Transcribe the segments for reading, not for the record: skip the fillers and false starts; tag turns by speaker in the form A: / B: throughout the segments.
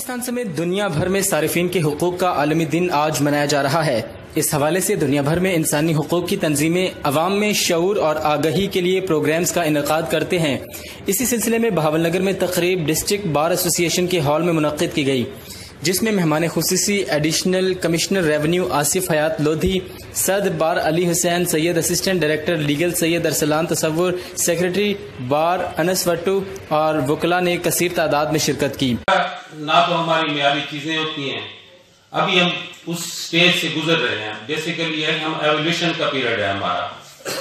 A: پاکستان سمیت دنیا بھر میں صارفین کے حقوق کا عالمی دن آج منایا جا رہا ہے۔ اس حوالے سے دنیا بھر میں انسانی حقوق کی تنظیمیں عوام میں شعور اور آگہی کے لیے پروگرامز کا انعقاد کرتے ہیں۔ اسی سلسلے میں بہاول نگر میں تقریب ڈسٹرکٹ بار ایسوسی ایشن کے ہال میں منعقد کی گئی، جس میں مہمان خصوصی ایڈیشنل کمشنر ریونیو آصف حیات لودھی، صدر بار علی حسین، سید اسسٹنٹ ڈائریکٹر لیگل سید ارسلان تصور، سیکریٹری بار انس وٹو اور وکلاء نے کثیر تعداد میں شرکت کی۔
B: نہ تو ہماری معیاری چیزیں ہوتی ہیں، ابھی ہم اس سٹیج سے گزر رہے ہیں۔ بیسیکلی ہم ایولیوشن کا پیریڈ ہے ہمارا،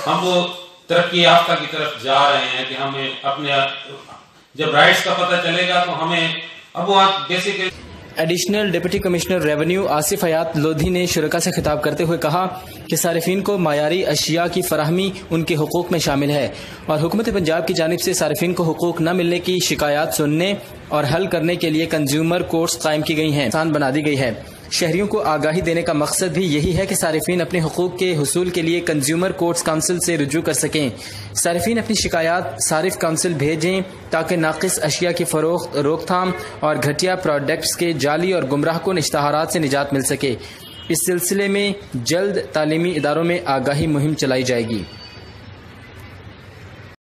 B: ہم وہ ترقی یافتہ کی طرف جا رہے ہیں کہ ہمیں اپنے جب رائٹس کا پتہ چلے گا تو ہمیں اب وہاں basically.
A: Additional deputy commissioner revenue Asif حیات لودھی نے شرکاء سے خطاب کرتے ہوئے کہا کہ صارفین کو معیاری اشیاء کی فراہمی ان کے حقوق میں شامل ہے اور حکومت پنجاب کی جانب سے صارفین کو حقوق نہ ملنے کی شکایات سننے اور حل کرنے کے لیے کنزیومر کورٹس قائم کی گئی ہیں، آسان بنا دی گئی ہے۔ شہریوں کو آگاہی دینے کا مقصد بھی یہی ہے کہ صارفین اپنے حقوق کے حصول کے لیے کنزیومر کورٹس کونسل سے رجوع کر سکیں۔ صارفین اپنی شکایات صارف کونسل بھیجیں تاکہ ناقص اشیاء کی فروخت، روک تھام اور گھٹیا پروڈکٹس کے جعلی اور گمراہ کن اشتہارات سے نجات مل سکے۔ اس سلسلے میں جلد تعلیمی اداروں میں آگاہی مہم چلائی جائے گی۔